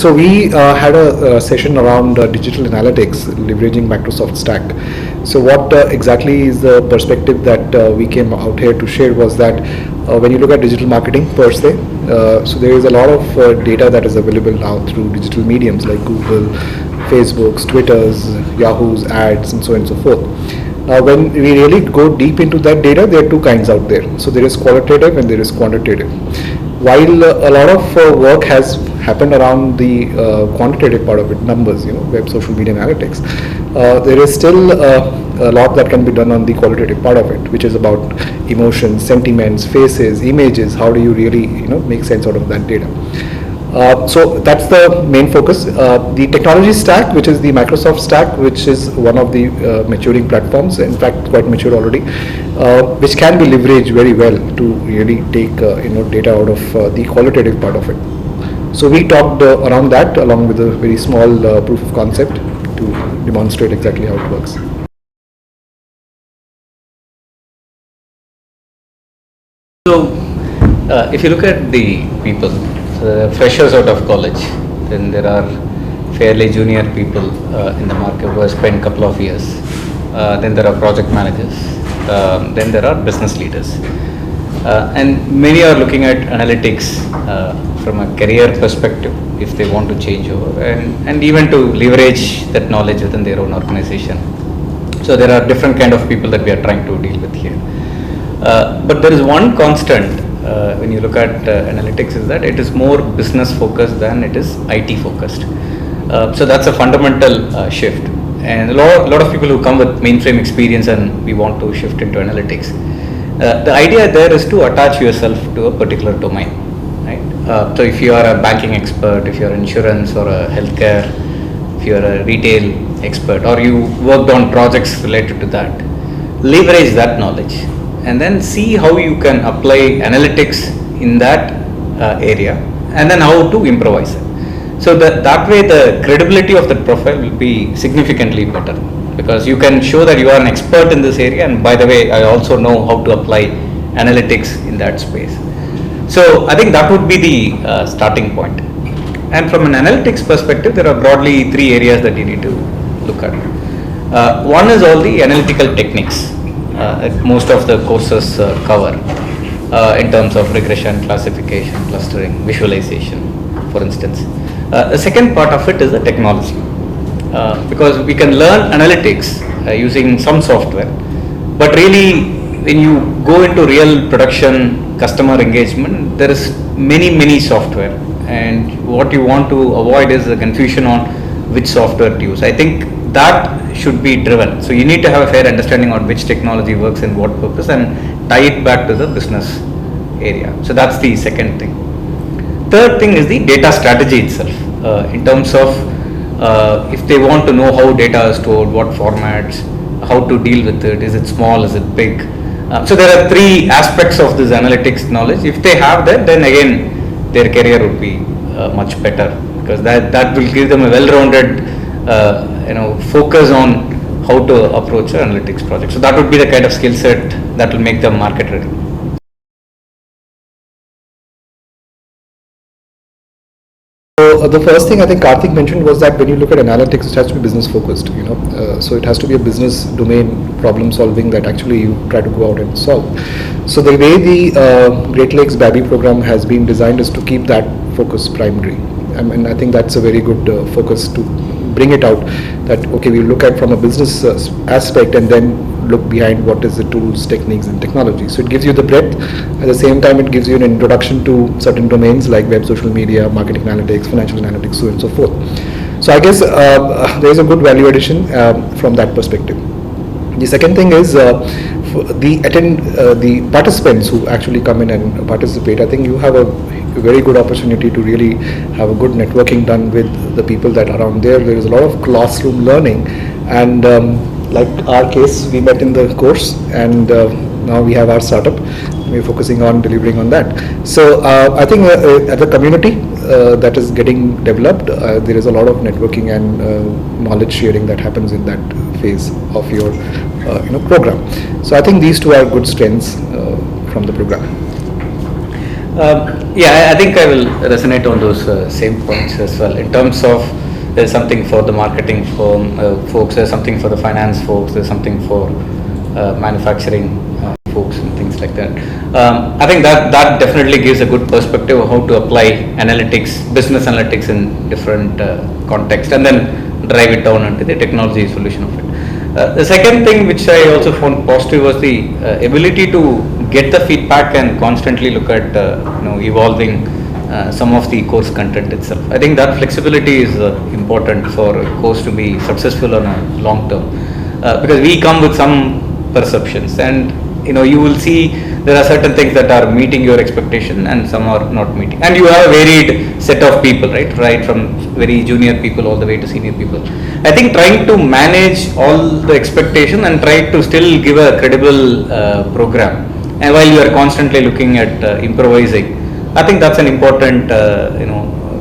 So we had a session around digital analytics, leveraging Microsoft Stack. So what exactly is the perspective that we came out here to share was that when you look at digital marketing per se, so there is a lot of data that is available now through digital mediums like Google, Facebook's, Twitter's, Yahoo's, ads, and so on and so forth. When we really go deep into that data, there are two kinds out there. So there is qualitative and there is quantitative. While a lot of work has happened around the quantitative part of it, numbers, web, social media analytics, there is still a lot that can be done on the qualitative part of it, which is about emotions, sentiments, faces, images. How do you really, make sense out of that data? So that's the main focus. The technology stack, which is the Microsoft stack, which is one of the maturing platforms, in fact quite mature already, which can be leveraged very well to really take data out of the qualitative part of it. So we talked around that along with a very small proof of concept to demonstrate exactly how it works. So if you look at the people, freshers out of college, then there are fairly junior people in the market who have spent a couple of years. Then there are project managers. Then there are business leaders. And many are looking at analytics from a career perspective if they want to change over and even to leverage that knowledge within their own organization. So there are different kind of people that we are trying to deal with here. But there is one constant when you look at analytics is that it is more business focused than it is IT focused. So that's a fundamental shift. And a lot of people who come with mainframe experience and we want to shift into analytics. The idea there is to attach yourself to a particular domain, right? So if you are a banking expert, if you are insurance or a healthcare, if you are a retail expert, or you worked on projects related to that, leverage that knowledge and then see how you can apply analytics in that area and then how to improvise it. So that way the credibility of that profile will be significantly better because you can show that you are an expert in this area and by the way I also know how to apply analytics in that space. So I think that would be the starting point. And from an analytics perspective there are broadly three areas that you need to look at. One is all the analytical techniques that most of the courses cover in terms of regression, classification, clustering, visualization, for instance. The second part of it is the technology because we can learn analytics using some software, but really when you go into real production customer engagement, there is many software and what you want to avoid is the confusion on which software to use. I think that should be driven. So you need to have a fair understanding on which technology works and what purpose and tie it back to the business area. So that's the second thing. Third thing is the data strategy itself in terms of if they want to know how data is stored, what formats, how to deal with it, is it small, is it big. So there are three aspects of this analytics knowledge. If they have that, then again their career would be much better because that will give them a well-rounded focus on how to approach an analytics project. So that would be the kind of skill set that will make them market ready. So the first thing I think Karthik mentioned was that when you look at analytics, it has to be business focused. So it has to be a business domain problem solving that actually you try to go out and solve. So the way the Great Lakes BABI program has been designed is to keep that focus primary. I think that's a very good focus to bring it out that okay, we look at from a business aspect and then look behind what is the tools, techniques and technology. So it gives you the breadth, at the same time it gives you an introduction to certain domains like web, social media, marketing analytics, financial analytics, so on and so forth. So I guess there is a good value addition from that perspective. The second thing is the participants who actually come in and participate. I think you have a very good opportunity to really have a good networking done with the people that are around there. There is a lot of classroom learning and like our case, we met in the course and now we have our startup. We're focusing on delivering on that. So I think as a community that is getting developed, there is a lot of networking and knowledge sharing that happens in that phase of your program. So I think these two are good strengths from the program. Yeah, I think I will resonate on those same points as well. In terms of there's something for the marketing firm folks, there's something for the finance folks, there's something for manufacturing folks and things like that. I think that definitely gives a good perspective of how to apply analytics, business analytics in different contexts, and then drive it down into the technology solution of it. The second thing which I also found positive was the ability to get the feedback and constantly look at evolving some of the course content itself. I think that flexibility is important for a course to be successful on a long term, because we come with some perceptions, and you will see there are certain things that are meeting your expectation and some are not meeting, and you have a varied set of people, right from very junior people all the way to senior people. I think trying to manage all the expectation and try to still give a credible program, and while you are constantly looking at improvising, I think that's an important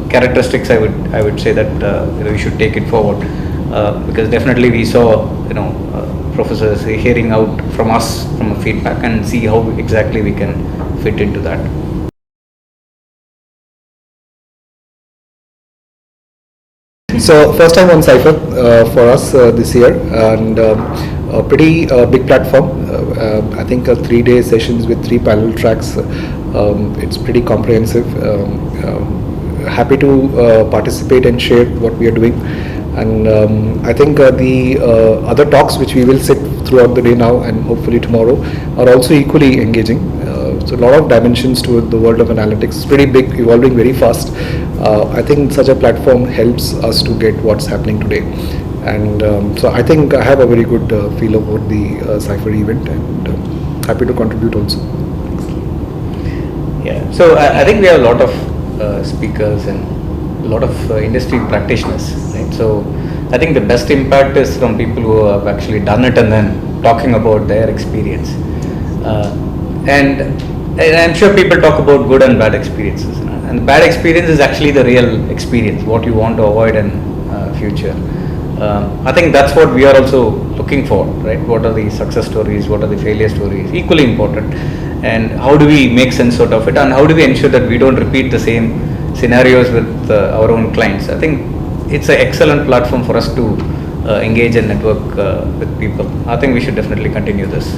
characteristics. I would say that you should take it forward, because definitely we saw professors hearing out from us from a feedback and see how exactly we can fit into that. So first time on Cypher for us this year, and a pretty big platform. I think 3-day sessions with 3 parallel tracks. It's pretty comprehensive. Happy to participate and share what we are doing. And I think the other talks which we will sit throughout the day now and hopefully tomorrow are also equally engaging. So a lot of dimensions to the world of analytics. It's pretty big, evolving very fast. I think such a platform helps us to get what's happening today. And so I think I have a very good feel about the Cypher event, and happy to contribute also. Yeah, so I think we have a lot of speakers and a lot of industry practitioners, right? So I think the best impact is from people who have actually done it and then talking about their experience. And I'm sure people talk about good and bad experiences, and the bad experience is actually the real experience, what you want to avoid in future. I think that's what we are also looking for, right? What are the success stories, what are the failure stories, equally important, and how do we make sense out of it, and how do we ensure that we don't repeat the same scenarios with our own clients. I think it's an excellent platform for us to engage and network with people. I think we should definitely continue this.